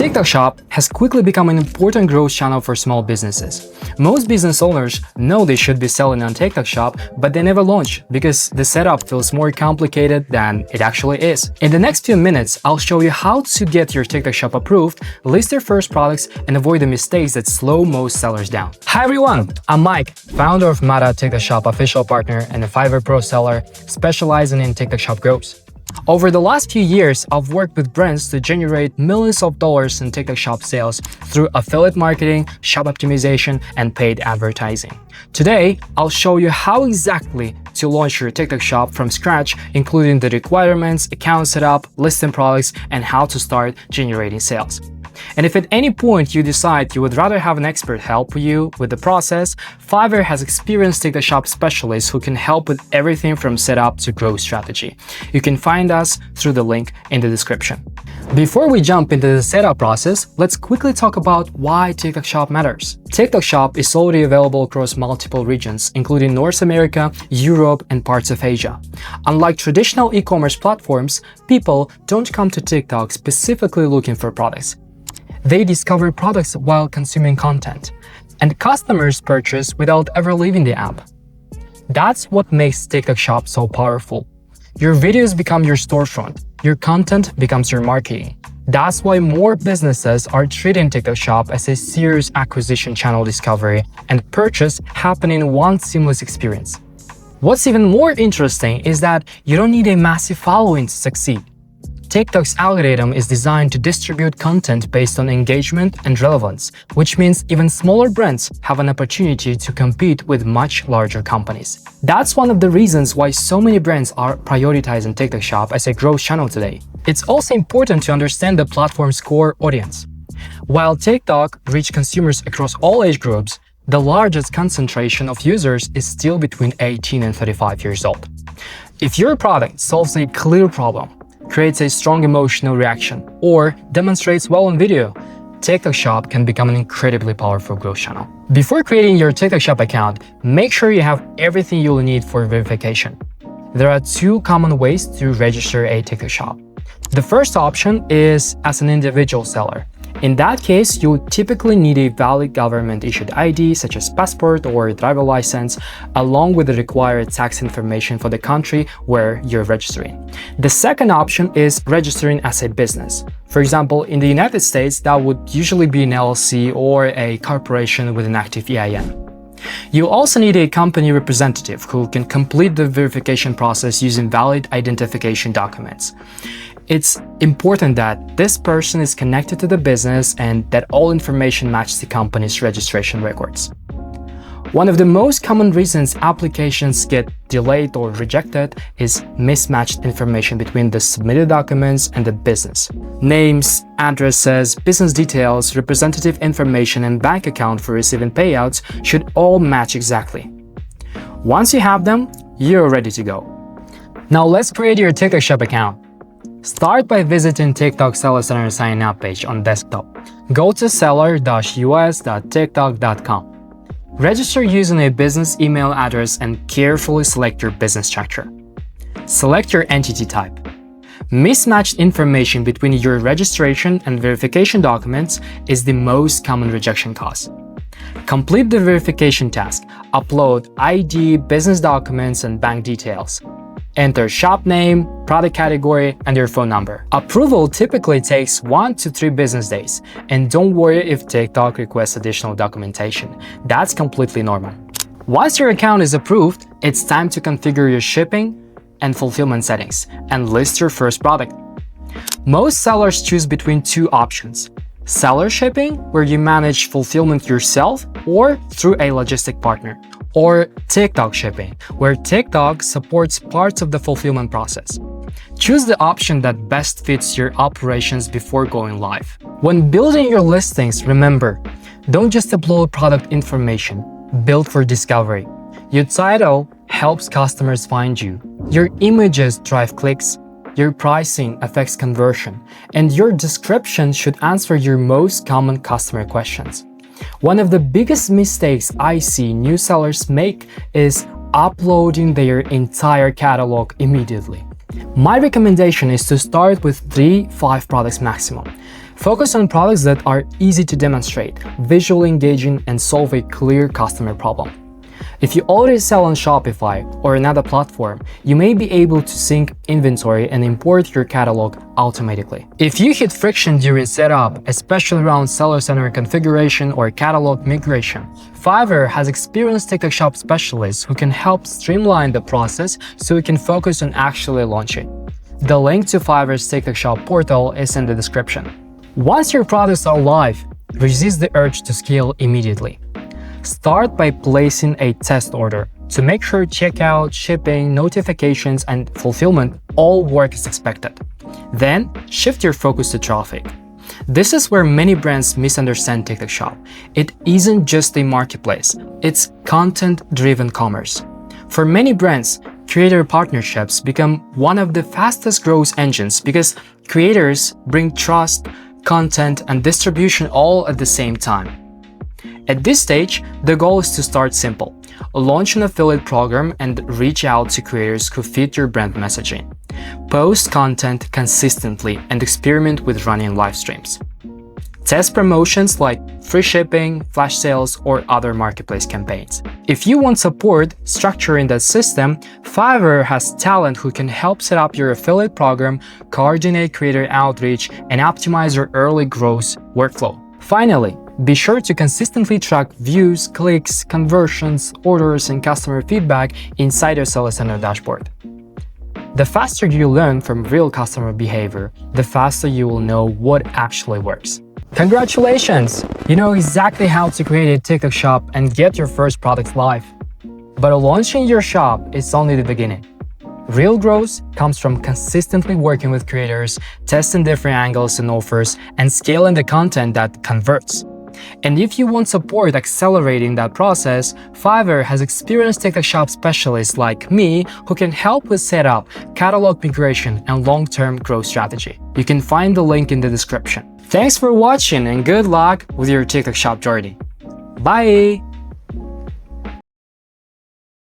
TikTok Shop has quickly become an important growth channel for small businesses. Most business owners know they should be selling on TikTok Shop, but they never launch because the setup feels more complicated than it actually is. In the next few minutes, I'll show you how to get your TikTok Shop approved, list your first products, and avoid the mistakes that slow most sellers down. Hi everyone, I'm Mike, founder of Meta TikTok Shop official partner and a Fiverr Pro seller specializing in TikTok Shop growth. Over the last few years, I've worked with brands to generate millions of dollars in TikTok Shop sales through affiliate marketing, shop optimization, and paid advertising. Today, I'll show you how exactly to launch your TikTok Shop from scratch, including the requirements, account setup, listing products, and how to start generating sales. And if at any point you decide you would rather have an expert help you with the process, Fiverr has experienced TikTok Shop specialists who can help with everything from setup to growth strategy. You can find us through the link in the description. Before we jump into the setup process, let's quickly talk about why TikTok Shop matters. TikTok Shop is already available across multiple regions, including North America, Europe, and parts of Asia. Unlike traditional e-commerce platforms, people don't come to TikTok specifically looking for products. They discover products while consuming content, and customers purchase without ever leaving the app. That's what makes TikTok Shop so powerful. Your videos become your storefront, your content becomes your marketing. That's why more businesses are treating TikTok Shop as a serious acquisition channel discovery and purchase happen in one seamless experience. What's even more interesting is that you don't need a massive following to succeed. TikTok's algorithm is designed to distribute content based on engagement and relevance, which means even smaller brands have an opportunity to compete with much larger companies. That's one of the reasons why so many brands are prioritizing TikTok Shop as a growth channel today. It's also important to understand the platform's core audience. While TikTok reaches consumers across all age groups, the largest concentration of users is still between 18 and 35 years old. If your product solves a clear problem, creates a strong emotional reaction, or demonstrates well on video, TikTok Shop can become an incredibly powerful growth channel. Before creating your TikTok Shop account, make sure you have everything you'll need for verification. There are two common ways to register a TikTok Shop. The first option is as an individual seller. In that case, you would typically need a valid government-issued ID such as passport or driver license, along with the required tax information for the country where you're registering. The second option is registering as a business. For example, in the United States, that would usually be an LLC or a corporation with an active EIN. You also need a company representative who can complete the verification process using valid identification documents. It's important that this person is connected to the business and that all information matches the company's registration records. One of the most common reasons applications get delayed or rejected is mismatched information between the submitted documents and the business. Names, addresses, business details, representative information, and bank account for receiving payouts should all match exactly. Once you have them, you're ready to go. Now let's create your TikTok Shop account. Start by visiting TikTok Seller Center sign up page on desktop. Go to seller-us.tiktok.com. Register using a business email address and carefully select your business structure. Select your entity type. Mismatched information between your registration and verification documents is the most common rejection cause. Complete the verification task. Upload ID, business documents, and bank details. Enter shop name, product category, and your phone number. Approval typically takes 1 to 3 business days, and don't worry if TikTok requests additional documentation. That's completely normal. Once your account is approved, it's time to configure your shipping and fulfillment settings and list your first product. Most sellers choose between two options: seller shipping, where you manage fulfillment yourself or through a logistic partner, or TikTok shipping, where TikTok supports parts of the fulfillment process. Choose the option that best fits your operations before going live. When building your listings, remember, don't just upload product information, build for discovery. Your title helps customers find you. Your images drive clicks. Your pricing affects conversion, and your description should answer your most common customer questions. One of the biggest mistakes I see new sellers make is uploading their entire catalog immediately. My recommendation is to start with 3-5 products maximum. Focus on products that are easy to demonstrate, visually engaging, and solve a clear customer problem. If you already sell on Shopify or another platform, you may be able to sync inventory and import your catalog automatically. If you hit friction during setup, especially around seller center configuration or catalog migration, Fiverr has experienced TikTok Shop specialists who can help streamline the process so you can focus on actually launching. The link to Fiverr's TikTok Shop portal is in the description. Once your products are live, resist the urge to scale immediately. Start by placing a test order to make sure checkout, shipping, notifications, and fulfillment all work as expected. Then, shift your focus to traffic. This is where many brands misunderstand TikTok Shop. It isn't just a marketplace, it's content-driven commerce. For many brands, creator partnerships become one of the fastest growth engines because creators bring trust, content, and distribution all at the same time. At this stage, the goal is to start simple. Launch an affiliate program and reach out to creators who fit your brand messaging. Post content consistently and experiment with running live streams. Test promotions like free shipping, flash sales, or other marketplace campaigns. If you want support structuring that system, Fiverr has talent who can help set up your affiliate program, coordinate creator outreach, and optimize your early growth workflow. Finally, be sure to consistently track views, clicks, conversions, orders, and customer feedback inside your Seller Center dashboard. The faster you learn from real customer behavior, the faster you will know what actually works. Congratulations! You know exactly how to create a TikTok shop and get your first products live. But launching your shop is only the beginning. Real growth comes from consistently working with creators, testing different angles and offers, and scaling the content that converts. And if you want support accelerating that process, Fiverr has experienced TikTok Shop specialists like me who can help with setup, catalog migration, and long-term growth strategy. You can find the link in the description. Thanks for watching and good luck with your TikTok Shop journey. Bye!